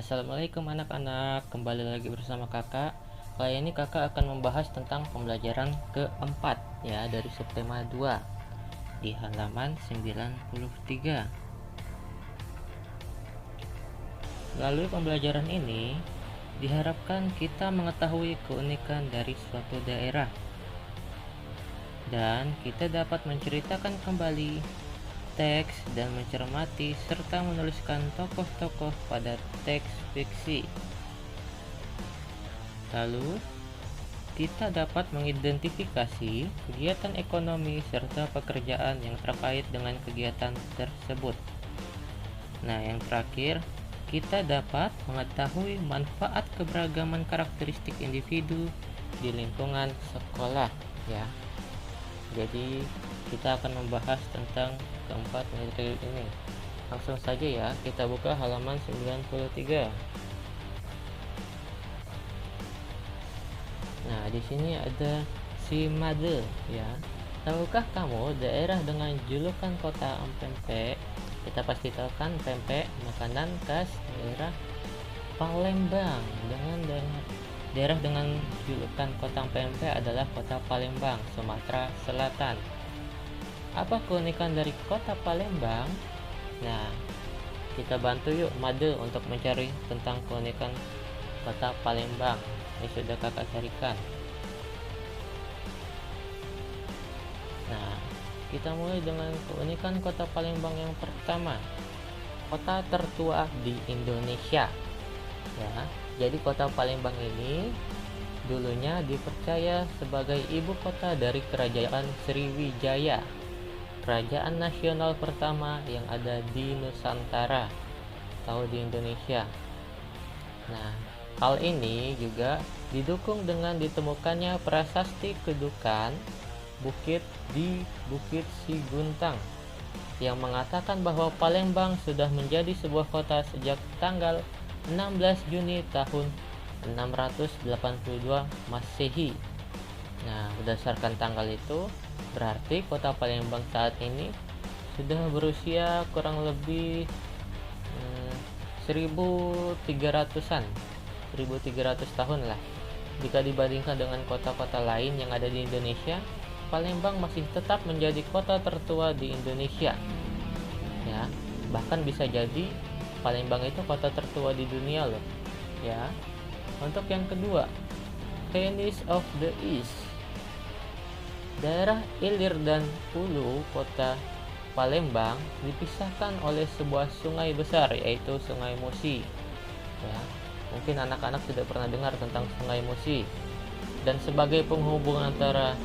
Assalamualaikum anak-anak, kembali lagi bersama kakak. Kali ini kakak akan membahas tentang pembelajaran keempat ya dari subtema 2 di halaman 93. Melalui pembelajaran ini diharapkan kita mengetahui keunikan dari suatu daerah dan kita dapat menceritakan kembali teks dan mencermati serta menuliskan tokoh-tokoh pada teks fiksi. Lalu, kita dapat mengidentifikasi kegiatan ekonomi serta pekerjaan yang terkait dengan kegiatan tersebut. Nah, yang terakhir, kita dapat mengetahui manfaat keberagaman karakteristik individu di lingkungan sekolah ya. Jadi, kita akan membahas tentang keempat materi ini. Langsung saja ya, kita buka halaman 93. Nah, di sini ada si Made ya. Tahukah kamu daerah dengan julukan kota pempek? Kita pasti tahu kan pempek, makanan khas daerah Palembang. Daerah dengan julukan kota pempek adalah kota Palembang, Sumatera Selatan. Apa keunikan dari kota Palembang? Nah, kita bantu yuk Made untuk mencari tentang keunikan kota Palembang. Ini sudah kakak carikan. Nah, kita mulai dengan keunikan kota Palembang yang pertama. Kota tertua di Indonesia. Ya, jadi kota Palembang ini dulunya dipercaya sebagai ibu kota dari kerajaan Sriwijaya, kerajaan nasional pertama yang ada di Nusantara atau di Indonesia. Nah, hal ini juga didukung dengan ditemukannya prasasti kedukan bukit di Bukit Siguntang yang mengatakan bahwa Palembang sudah menjadi sebuah kota sejak tanggal 16 Juni tahun 682 Masehi. Nah, berdasarkan tanggal itu, berarti kota Palembang saat ini sudah berusia kurang lebih 1300-an, 1300 tahun lah. Jika dibandingkan dengan kota-kota lain yang ada di Indonesia, Palembang masih tetap menjadi kota tertua di Indonesia. Ya, bahkan bisa jadi Palembang itu kota tertua di dunia loh. Ya. Untuk yang kedua, Venice of the East. Daerah Ilir dan Hulu kota Palembang dipisahkan oleh sebuah sungai besar yaitu Sungai Musi. Ya, mungkin anak-anak sudah pernah dengar tentang Sungai Musi. Dan sebagai penghubung antara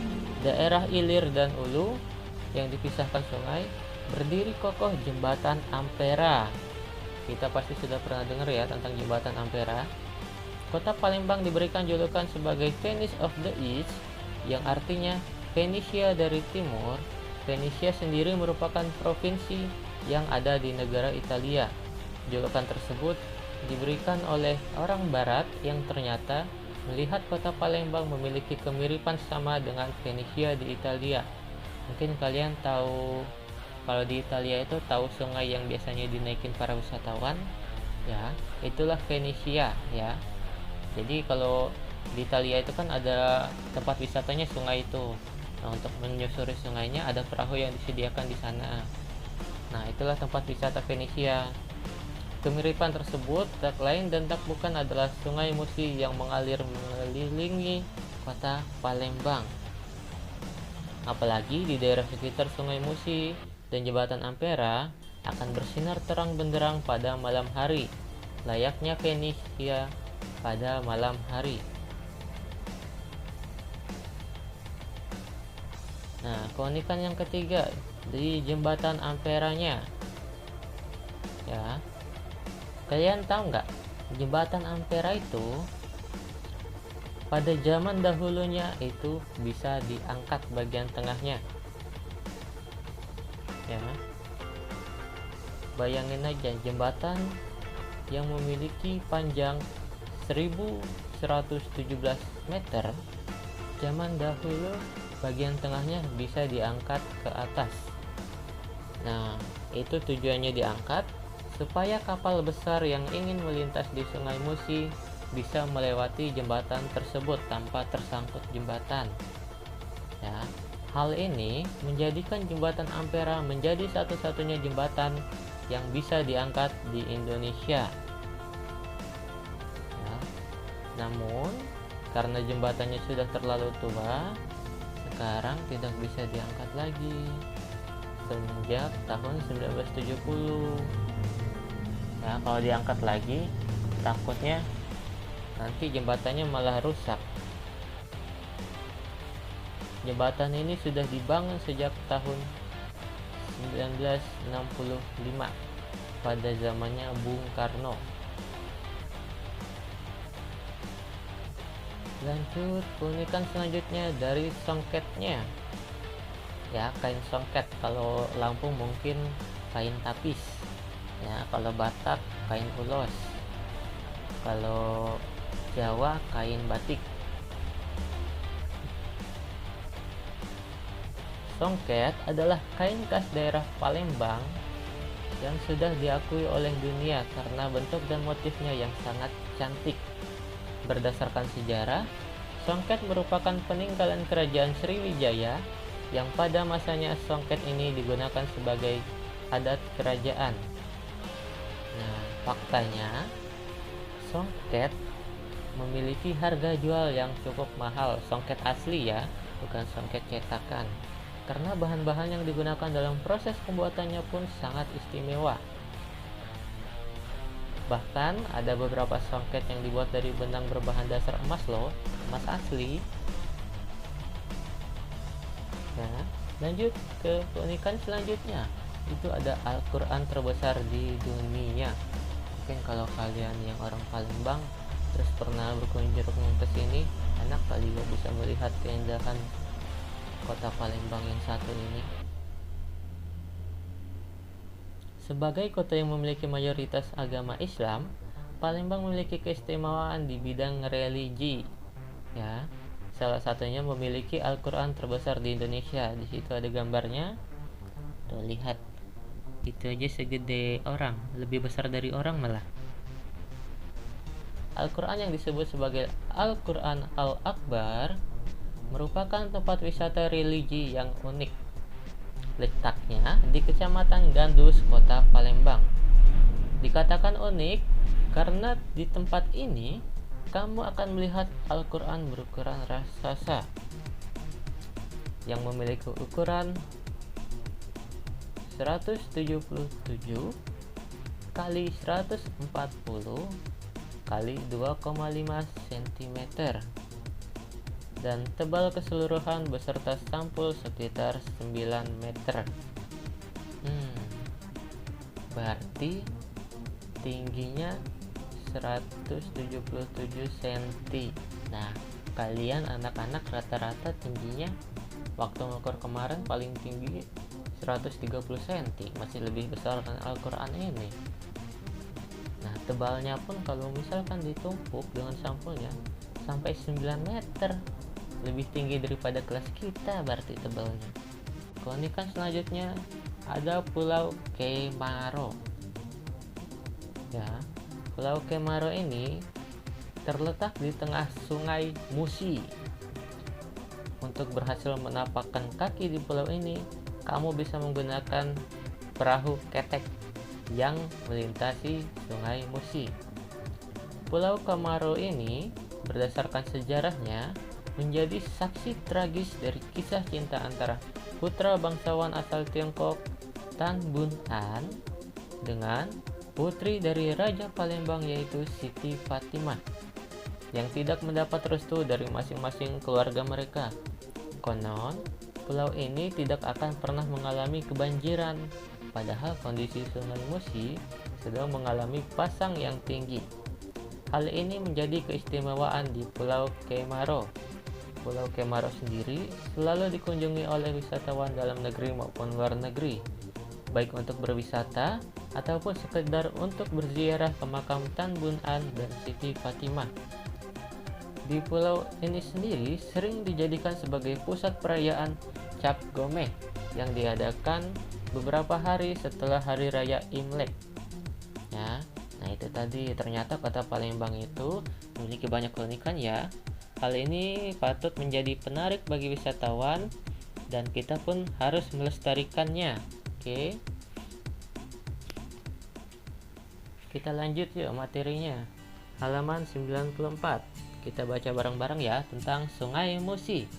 daerah Ilir dan Hulu yang dipisahkan sungai, berdiri kokoh jembatan Ampera. Kita pasti sudah pernah dengar ya tentang jembatan Ampera. Kota Palembang diberikan julukan sebagai Venice of the East, yang artinya Venesia dari timur. Venesia sendiri merupakan provinsi yang ada di negara Italia. Julukan tersebut diberikan oleh orang barat yang ternyata melihat kota Palembang memiliki kemiripan sama dengan Venesia di Italia. Mungkin kalian tahu kalau di Italia itu tahu sungai yang biasanya dinaikin para wisatawan, ya, itulah Venesia ya. Jadi kalau di Italia itu kan ada tempat wisatanya sungai itu. Nah, untuk menyusuri sungainya ada perahu yang disediakan di sana. Nah, itulah tempat wisata Venesia. Kemiripan tersebut tak lain dan tak bukan adalah Sungai Musi yang mengalir mengelilingi kota Palembang. Apalagi di daerah sekitar Sungai Musi dan jembatan Ampera akan bersinar terang benderang pada malam hari, layaknya Venesia pada malam hari. Nah, keunikan yang ketiga di jembatan Amperanya. Ya, kalian tahu nggak, jembatan Ampera itu pada zaman dahulunya itu bisa diangkat bagian tengahnya. Ya, bayangin aja jembatan yang memiliki panjang 1117 meter, zaman dahulu bagian tengahnya bisa diangkat ke atas. Nah, itu tujuannya diangkat supaya kapal besar yang ingin melintas di Sungai Musi bisa melewati jembatan tersebut tanpa tersangkut jembatan. Ya, hal ini menjadikan jembatan Ampera menjadi satu-satunya jembatan yang bisa diangkat di Indonesia. Ya, namun karena jembatannya sudah terlalu tua, sekarang tidak bisa diangkat lagi semenjak tahun 1970. Nah, kalau diangkat lagi, takutnya nanti jembatannya malah rusak. Jembatan ini sudah dibangun sejak tahun 1965 pada zamannya Bung Karno. Lanjut, keunikan selanjutnya dari songketnya. Ya, kain songket. Kalau Lampung mungkin kain tapis. Ya, kalau Batak kain ulos. Kalau Jawa kain batik. Songket adalah kain khas daerah Palembang yang sudah diakui oleh dunia karena bentuk dan motifnya yang sangat cantik. Berdasarkan sejarah, songket merupakan peninggalan kerajaan Sriwijaya yang pada masanya songket ini digunakan sebagai adat kerajaan. Nah, faktanya songket memiliki harga jual yang cukup mahal. Songket asli ya, bukan songket cetakan. Karena bahan-bahan yang digunakan dalam proses pembuatannya pun sangat istimewa. Bahkan ada beberapa songket yang dibuat dari benang berbahan dasar emas loh, emas asli. Nah, lanjut ke keunikan selanjutnya. Itu ada Al-Quran terbesar di dunia. Mungkin kalau kalian yang orang Palembang terus pernah berkunjung ke sini, enak kali ya bisa melihat keindahan kota Palembang yang satu ini. Sebagai kota yang memiliki mayoritas agama Islam, Palembang memiliki keistimewaan di bidang religi. Ya, salah satunya memiliki Al-Quran terbesar di Indonesia. Di situ ada gambarnya. Tuh, lihat. Itu aja segede orang, lebih besar dari orang malah. Al-Quran yang disebut sebagai Al-Quran Al-Akbar merupakan tempat wisata religi yang unik. Letaknya di Kecamatan Gandus, Kota Palembang. Dikatakan unik karena di tempat ini kamu akan melihat Al-Quran berukuran raksasa yang memiliki ukuran 177 kali 140 kali 2,5 cm dan tebal keseluruhan beserta sampul sekitar 9 meter. Berarti tingginya 177 cm. Nah, kalian anak-anak rata-rata tingginya waktu ngukur kemarin paling tinggi 130 cm, masih lebih besar dari Al-Quran ini. Nah, tebalnya pun kalau misalkan ditumpuk dengan sampulnya sampai 9 meter, lebih tinggi daripada kelas kita berarti tebalnya. Keunikan selanjutnya ada Pulau Kemaro. Ya, Pulau Kemaro ini terletak di tengah Sungai Musi. Untuk berhasil menapakkan kaki di pulau ini, kamu bisa menggunakan perahu ketek yang melintasi Sungai Musi. Pulau Kemaro ini berdasarkan sejarahnya menjadi saksi tragis dari kisah cinta antara putra bangsawan asal Tiongkok Tan Bun An dengan putri dari Raja Palembang yaitu Siti Fatimah yang tidak mendapat restu dari masing-masing keluarga mereka. Konon, pulau ini tidak akan pernah mengalami kebanjiran, padahal kondisi Sungai Musi sedang mengalami pasang yang tinggi. Hal ini menjadi keistimewaan di Pulau Kemaro. Pulau Kemaro sendiri selalu dikunjungi oleh wisatawan dalam negeri maupun luar negeri, baik untuk berwisata ataupun sekedar untuk berziarah ke makam Tan Bun An dan Siti Fatimah. Di pulau ini sendiri sering dijadikan sebagai pusat perayaan Cap Gomeh yang diadakan beberapa hari setelah Hari Raya Imlek. itu tadi, ternyata kota Palembang itu memiliki banyak keunikan ya. Hal ini patut menjadi penarik bagi wisatawan dan kita pun harus melestarikannya. Oke. Kita lanjut yuk materinya. Halaman 94. Kita baca bareng-bareng ya tentang Sungai Musi.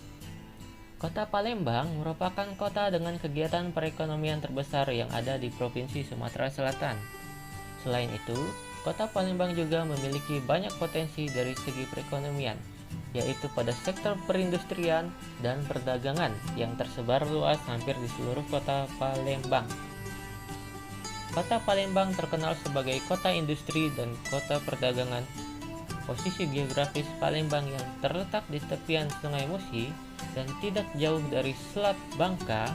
Kota Palembang merupakan kota dengan kegiatan perekonomian terbesar yang ada di Provinsi Sumatera Selatan. Selain itu, Kota Palembang juga memiliki banyak potensi dari segi perekonomian, yaitu pada sektor perindustrian dan perdagangan yang tersebar luas hampir di seluruh Kota Palembang. Kota Palembang terkenal sebagai kota industri dan kota perdagangan. Posisi geografis Palembang yang terletak di tepian Sungai Musi dan tidak jauh dari Selat Bangka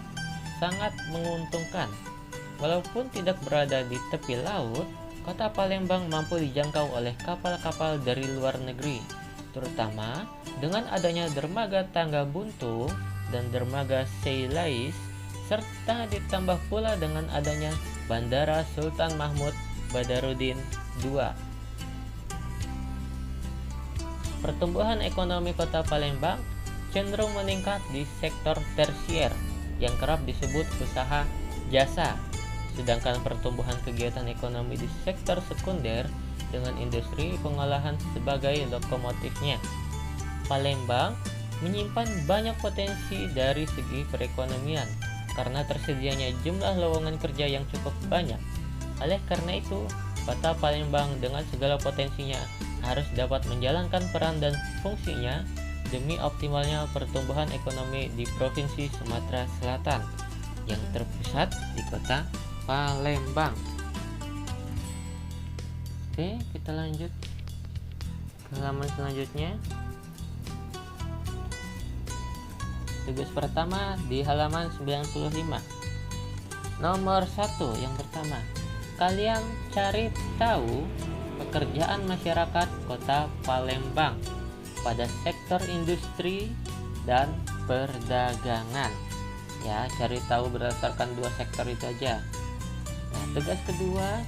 sangat menguntungkan. Walaupun tidak berada di tepi laut, kota Palembang mampu dijangkau oleh kapal-kapal dari luar negeri, terutama dengan adanya dermaga Tangga Buntu dan dermaga Seilais, serta ditambah pula dengan adanya Bandara Sultan Mahmud Badarudin II. Pertumbuhan ekonomi kota Palembang cenderung meningkat di sektor tersier yang kerap disebut usaha jasa, sedangkan pertumbuhan kegiatan ekonomi di sektor sekunder dengan industri pengolahan sebagai lokomotifnya. Palembang menyimpan banyak potensi dari segi perekonomian karena tersedianya jumlah lowongan kerja yang cukup banyak. Oleh karena itu, kota Palembang dengan segala potensinya harus dapat menjalankan peran dan fungsinya demi optimalnya pertumbuhan ekonomi di Provinsi Sumatera Selatan yang terpusat di kota Palembang. Oke, kita lanjut ke halaman selanjutnya. Tugas pertama di halaman 95. Nomor 1 yang pertama, kalian cari tahu pekerjaan masyarakat kota Palembang pada sektor industri dan perdagangan. Ya, cari tahu berdasarkan dua sektor itu aja. Nah, tugas kedua,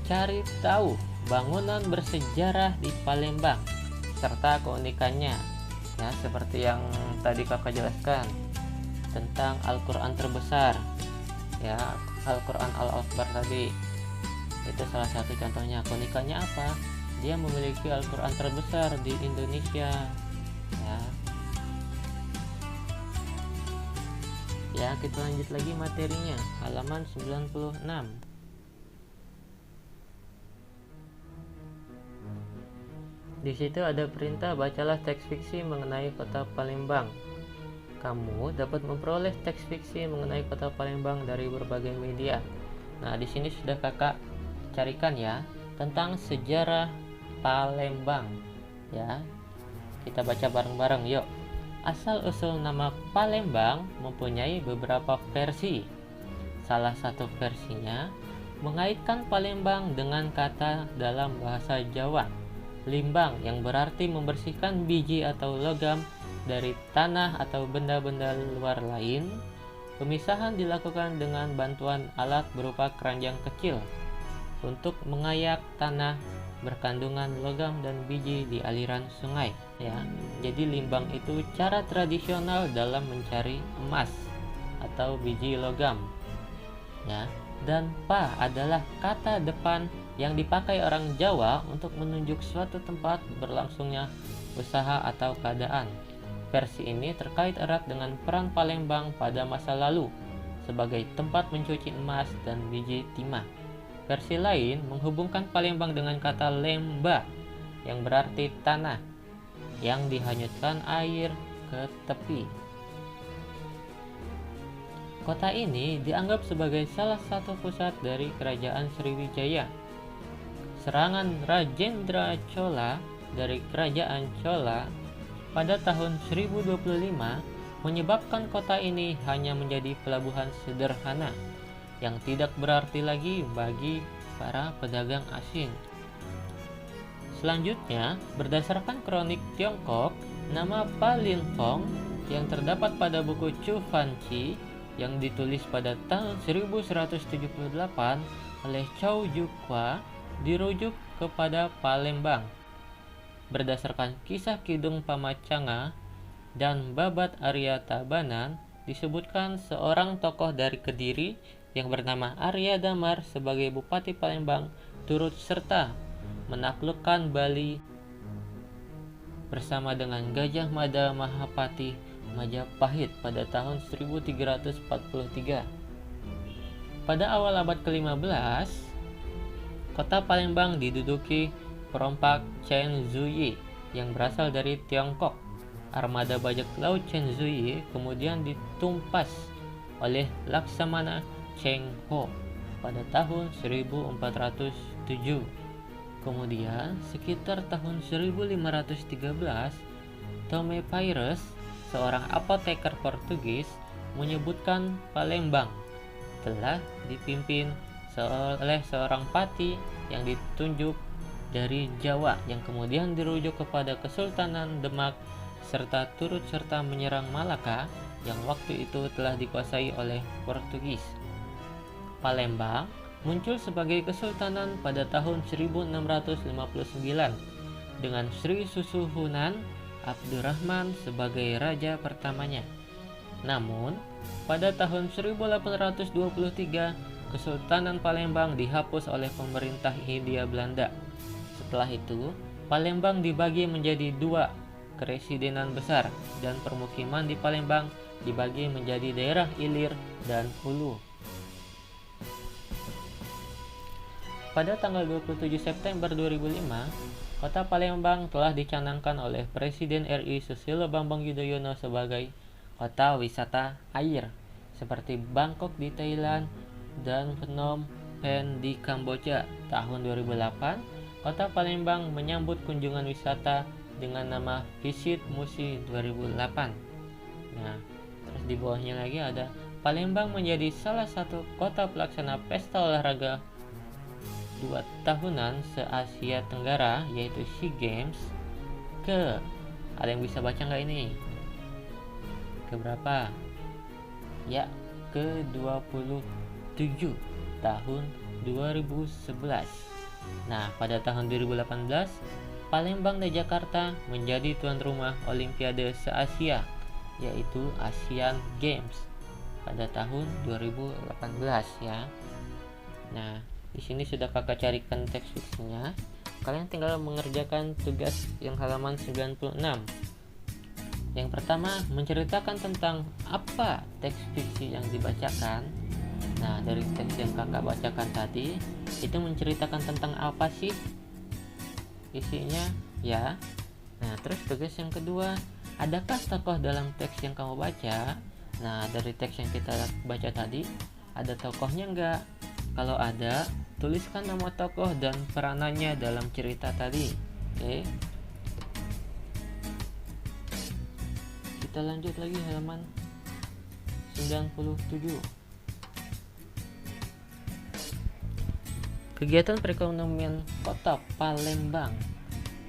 cari tahu bangunan bersejarah di Palembang serta keunikannya. Ya, seperti yang tadi Kakak jelaskan tentang Al-Qur'an terbesar. Ya, Al-Qur'an Al-Akbar tadi. Itu salah satu contohnya. Keunikannya apa? Dia memiliki Al-Qur'an terbesar di Indonesia. Ya, kita lanjut lagi materinya. Halaman 96. Di situ ada perintah bacalah teks fiksi mengenai kota Palembang. Kamu dapat memperoleh teks fiksi mengenai kota Palembang dari berbagai media. Nah, di sini sudah Kakak carikan ya tentang sejarah Palembang. Ya, kita baca bareng-bareng yuk. Asal-usul nama Palembang mempunyai beberapa versi. Salah satu versinya mengaitkan Palembang dengan kata dalam bahasa Jawa, limbang, yang berarti membersihkan biji atau logam dari tanah atau benda-benda luar lain. Pemisahan dilakukan dengan bantuan alat berupa keranjang kecil untuk mengayak tanah berkandungan logam dan biji di aliran sungai. Ya, jadi limbang itu cara tradisional dalam mencari emas atau biji logam. Ya, dan pa adalah kata depan yang dipakai orang Jawa untuk menunjuk suatu tempat berlangsungnya usaha atau keadaan. Versi ini terkait erat dengan peran Palembang pada masa lalu sebagai tempat mencuci emas dan biji timah. Versi lain menghubungkan Palembang dengan kata lemba yang berarti tanah yang dihanyutkan air ke tepi. Kota ini dianggap sebagai salah satu pusat dari kerajaan Sriwijaya. Serangan Rajendra Chola dari kerajaan Chola pada tahun 1025 menyebabkan kota ini hanya menjadi pelabuhan sederhana yang tidak berarti lagi bagi para pedagang asing. Selanjutnya, berdasarkan kronik Tiongkok, nama Palinfong yang terdapat pada buku Chu Fanchi yang ditulis pada tahun 1178 oleh Chow Yukwa dirujuk kepada Palembang. Berdasarkan kisah Kidung Pamacanga dan Babat Arya Tabanan, disebutkan seorang tokoh dari Kediri yang bernama Arya Damar sebagai Bupati Palembang turut serta menaklukkan Bali bersama dengan Gajah Mada Mahapati Majapahit pada tahun 1343. Pada awal abad ke-15, kota Palembang diduduki perompak Chen Zuyi yang berasal dari Tiongkok. Armada bajak laut Chen Zuyi kemudian ditumpas oleh Laksamana Cheng Ho pada tahun 1407. Kemudian sekitar tahun 1513, Tome Pires, seorang apoteker Portugis, menyebutkan Palembang telah dipimpin oleh seorang pati yang ditunjuk dari Jawa yang kemudian dirujuk kepada Kesultanan Demak serta turut serta menyerang Malaka yang waktu itu telah dikuasai oleh Portugis. Palembang muncul sebagai kesultanan pada tahun 1659 dengan Sri Susuhunan Abdurrahman sebagai raja pertamanya. Namun, pada tahun 1823, Kesultanan Palembang dihapus oleh pemerintah Hindia Belanda. Setelah itu, Palembang dibagi menjadi 2 keresidenan besar dan permukiman di Palembang dibagi menjadi daerah Ilir dan Hulu. Pada tanggal 27 September 2005, kota Palembang telah dicanangkan oleh Presiden RI Susilo Bambang Yudhoyono sebagai kota wisata air, seperti Bangkok di Thailand dan Phnom Penh di Kamboja. Tahun 2008, kota Palembang menyambut kunjungan wisata dengan nama Visit Musi 2008. Nah, terus di bawahnya lagi ada Palembang menjadi salah satu kota pelaksana pesta olahraga 2 tahunan se-Asia Tenggara, yaitu SEA Games ada yang bisa baca nggak ini? Ke berapa? Ya, ke-27 tahun 2011. Nah, pada tahun 2018, Palembang dan Jakarta menjadi tuan rumah Olimpiade se-Asia, yaitu Asian Games pada tahun 2018 ya. Nah, di sini sudah kakak carikan teks fiksinya. Kalian tinggal mengerjakan tugas yang halaman 96. Yang pertama, menceritakan tentang apa teks fiksi yang dibacakan. Nah, dari teks yang kakak bacakan tadi, itu menceritakan tentang apa sih isinya ya. Nah, terus tugas yang kedua, adakah tokoh dalam teks yang kamu baca? Nah, dari teks yang kita baca tadi, ada tokohnya enggak? Kalau ada, tuliskan nama tokoh dan peranannya dalam cerita tadi. Oke. Kita lanjut lagi halaman 97. Kegiatan perekonomian kota Palembang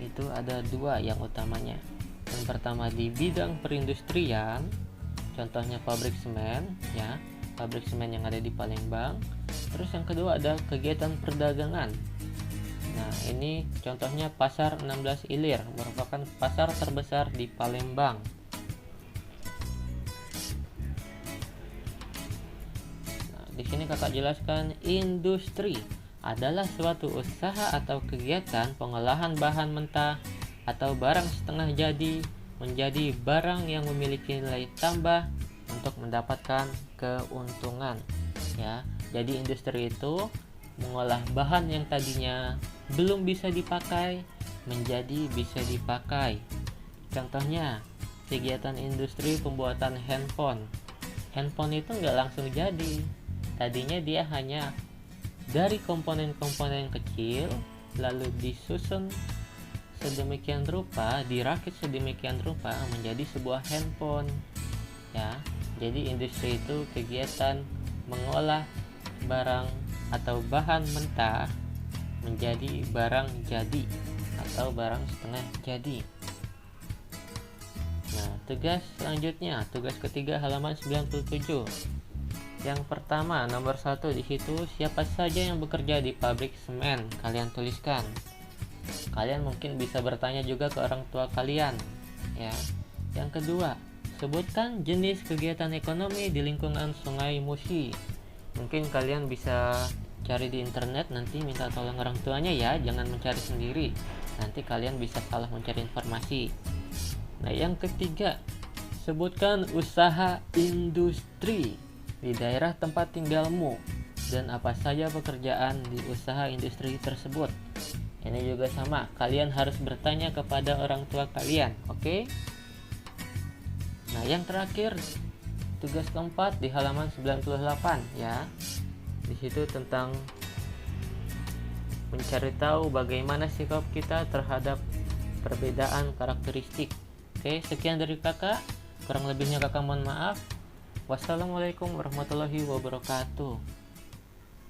itu ada 2 yang utamanya. Yang pertama di bidang perindustrian, contohnya pabrik semen ya, pabrik semen yang ada di Palembang. Terus yang kedua ada kegiatan perdagangan. Nah, ini contohnya Pasar 16 Ilir, merupakan pasar terbesar di Palembang. Nah, di sini kakak jelaskan, industri adalah suatu usaha atau kegiatan pengolahan bahan mentah atau barang setengah jadi menjadi barang yang memiliki nilai tambah untuk mendapatkan keuntungan ya. Jadi industri itu mengolah bahan yang tadinya belum bisa dipakai menjadi bisa dipakai. Contohnya kegiatan industri pembuatan handphone. Handphone itu nggak langsung jadi. Tadinya dia hanya dari komponen-komponen kecil lalu disusun sedemikian rupa, dirakit sedemikian rupa menjadi sebuah handphone ya. Jadi industri itu kegiatan mengolah barang atau bahan mentah menjadi barang jadi atau barang setengah jadi. Nah, tugas selanjutnya, tugas ketiga halaman 97. Yang pertama, nomor 1 di situ, siapa saja yang bekerja di pabrik semen? Kalian tuliskan. Kalian mungkin bisa bertanya juga ke orang tua kalian, ya. Yang kedua, sebutkan jenis kegiatan ekonomi di lingkungan Sungai Musi. Mungkin kalian bisa cari di internet, nanti minta tolong orang tuanya ya, jangan mencari sendiri. Nanti kalian bisa salah mencari informasi. Nah, yang ketiga, sebutkan usaha industri di daerah tempat tinggalmu dan apa saja pekerjaan di usaha industri tersebut. Ini juga sama, kalian harus bertanya kepada orang tua kalian, oke? Nah, yang terakhir, tugas keempat di halaman 98 ya. Di situ tentang mencari tahu bagaimana sikap kita terhadap perbedaan karakteristik. Oke, sekian dari kakak. Kurang lebihnya kakak mohon maaf. Wassalamualaikum warahmatullahi wabarakatuh.